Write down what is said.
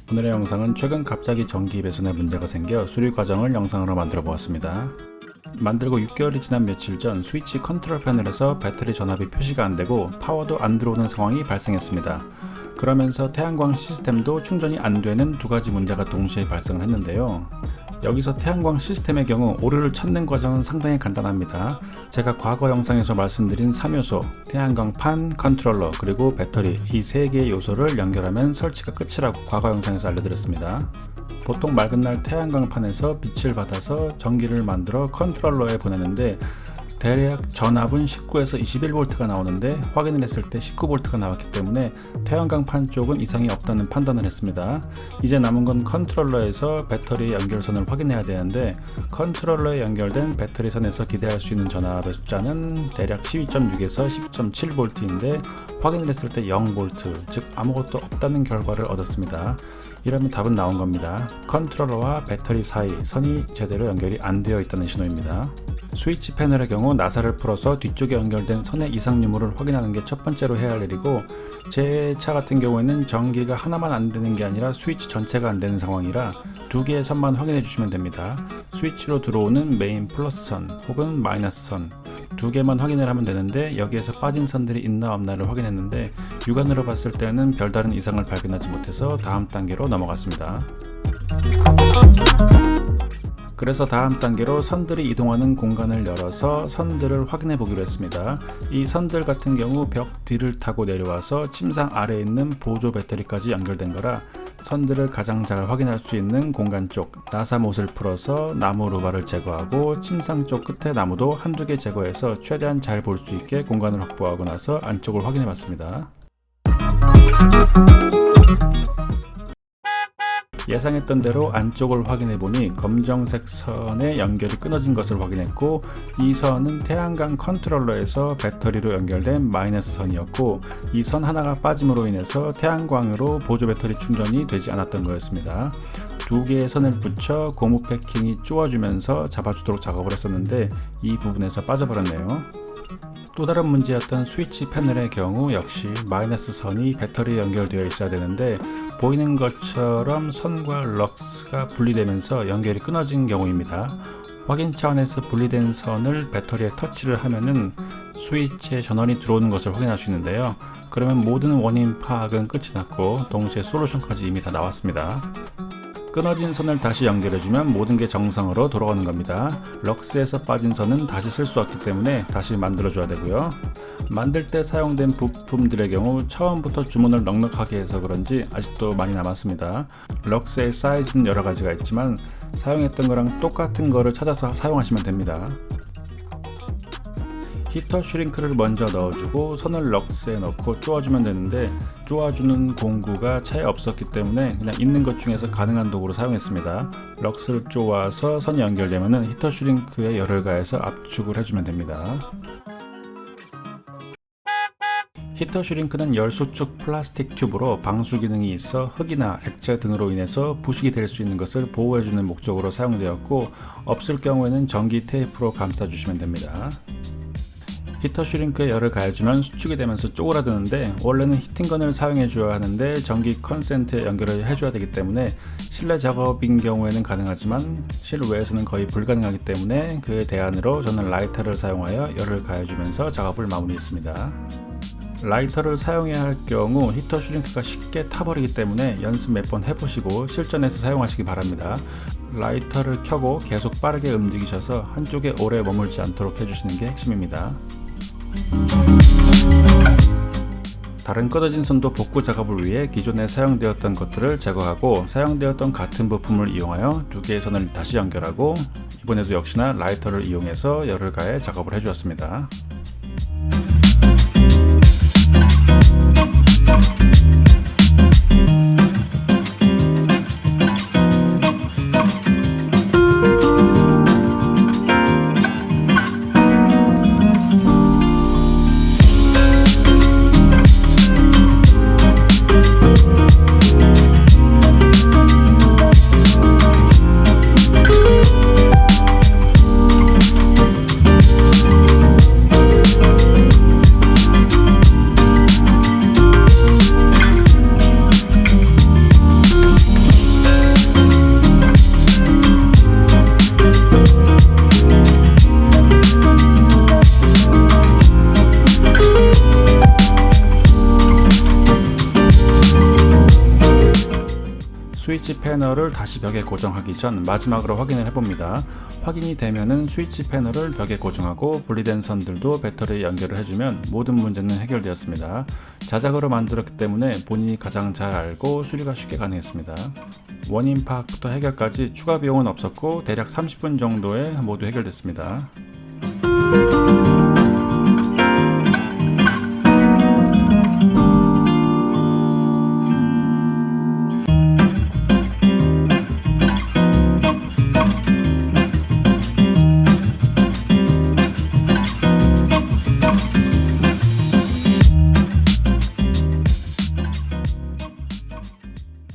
오늘의 영상은 최근 갑자기 전기 배선에 문제가 생겨 수리 과정을 영상으로 만들어 보았습니다. 만들고 6개월이 지난 며칠 전 스위치 컨트롤 패널에서 배터리 전압이 표시가 안되고 파워도 안 들어오는 상황이 발생했습니다. 그러면서 태양광 시스템도 충전이 안되는 두 가지 문제가 동시에 발생을 했는데요. 여기서 태양광 시스템의 경우 오류를 찾는 과정은 상당히 간단합니다. 제가 과거 영상에서 말씀드린 3요소, 태양광판, 컨트롤러, 그리고 배터리 이 3개의 요소를 연결하면 설치가 끝이라고 과거 영상에서 알려드렸습니다. 보통 맑은 날 태양광판에서 빛을 받아서 전기를 만들어 컨트롤러에 보내는데 대략 전압은 19에서 21V가 나오는데 확인을 했을 때 19V가 나왔기 때문에 태양광판 쪽은 이상이 없다는 판단을 했습니다. 이제 남은 건 컨트롤러에서 배터리 연결선을 확인해야 되는데 컨트롤러에 연결된 배터리 선에서 기대할 수 있는 전압의 숫자는 대략 12.6에서 10.7V인데 확인을 했을 때 0V, 즉 아무것도 없다는 결과를 얻었습니다. 이러면 답은 나온 겁니다. 컨트롤러와 배터리 사이 선이 제대로 연결이 안 되어 있다는 신호입니다. 스위치 패널의 경우 나사를 풀어서 뒤쪽에 연결된 선의 이상 유무를 확인하는 게 첫 번째로 해야 할 일이고, 제 차 같은 경우에는 전기가 하나만 안 되는 게 아니라 스위치 전체가 안 되는 상황이라 두 개의 선만 확인해 주시면 됩니다. 스위치로 들어오는 메인 플러스 선 혹은 마이너스 선 두 개만 확인을 하면 되는데, 여기에서 빠진 선들이 있나 없나를 확인했는데 육안으로 봤을 때는 별다른 이상을 발견하지 못해서 다음 단계로 넘어갔습니다. 그래서 다음 단계로 선들이 이동하는 공간을 열어서 선들을 확인해 보기로 했습니다. 이 선들 같은 경우 벽 뒤를 타고 내려와서 침상 아래에 있는 보조 배터리까지 연결된 거라 선들을 가장 잘 확인할 수 있는 공간 쪽 나사 못을 풀어서 나무 루바를 제거하고 침상 쪽 끝에 나무도 한두 개 제거해서 최대한 잘 볼 수 있게 공간을 확보하고 나서 안쪽을 확인해 봤습니다. 예상했던 대로 안쪽을 확인해 보니 검정색 선의 연결이 끊어진 것을 확인했고, 이 선은 태양광 컨트롤러에서 배터리로 연결된 마이너스 선이었고, 이 선 하나가 빠짐으로 인해서 태양광으로 보조 배터리 충전이 되지 않았던 거였습니다. 두 개의 선을 붙여 고무 패킹이 쪼아주면서 잡아주도록 작업을 했었는데 이 부분에서 빠져버렸네요. 또 다른 문제였던 스위치 패널의 경우 역시 마이너스 선이 배터리에 연결되어 있어야 되는데 보이는 것처럼 선과 럭스가 분리되면서 연결이 끊어진 경우입니다. 확인 차원에서 분리된 선을 배터리에 터치를 하면은 스위치에 전원이 들어오는 것을 확인할 수 있는데요. 그러면 모든 원인 파악은 끝이 났고 동시에 솔루션까지 이미 다 나왔습니다. 끊어진 선을 다시 연결해주면 모든 게 정상으로 돌아가는 겁니다. 럭스에서 빠진 선은 다시 쓸 수 없기 때문에 다시 만들어줘야 되고요. 만들 때 사용된 부품들의 경우 처음부터 주문을 넉넉하게 해서 그런지 아직도 많이 남았습니다. 럭스의 사이즈는 여러 가지가 있지만 사용했던 거랑 똑같은 거를 찾아서 사용하시면 됩니다. 히터 슈링크를 먼저 넣어주고 선을 럭스에 넣고 쪼아주면 되는데 쪼아주는 공구가 차에 없었기 때문에 그냥 있는 것 중에서 가능한 도구로 사용했습니다. 럭스를 쪼아서 선이 연결되면 히터 슈링크에 열을 가해서 압축을 해주면 됩니다. 히터 슈링크는 열수축 플라스틱 튜브로 방수 기능이 있어 흙이나 액체 등으로 인해서 부식이 될 수 있는 것을 보호해주는 목적으로 사용되었고, 없을 경우에는 전기 테이프로 감싸주시면 됩니다. 히터 슈링크에 열을 가해주면 수축이 되면서 쪼그라드는데 원래는 히팅건을 사용해 줘야 하는데 전기 컨센트에 연결을 해줘야 되기 때문에 실내 작업인 경우에는 가능하지만 실외에서는 거의 불가능하기 때문에 그에 대안으로 저는 라이터를 사용하여 열을 가해주면서 작업을 마무리했습니다. 라이터를 사용해야 할 경우 히터 슈링크가 쉽게 타버리기 때문에 연습 몇 번 해보시고 실전에서 사용하시기 바랍니다. 라이터를 켜고 계속 빠르게 움직이셔서 한쪽에 오래 머물지 않도록 해주시는 게 핵심입니다. 다른 끊어진 선도 복구 작업을 위해 기존에 사용되었던 것들을 제거하고 사용되었던 같은 부품을 이용하여 두 개의 선을 다시 연결하고, 이번에도 역시나 라이터를 이용해서 열을 가해 작업을 해주었습니다. 스위치 패널을 다시 벽에 고정하기 전 마지막으로 확인을 해봅니다. 확인이 되면은 스위치 패널을 벽에 고정하고 분리된 선들도 배터리에 연결을 해주면 모든 문제는 해결되었습니다. 자작으로 만들었기 때문에 본인이 가장 잘 알고 수리가 쉽게 가능했습니다. 원인 파악부터 해결까지 추가 비용은 없었고 대략 30분 정도에 모두 해결됐습니다.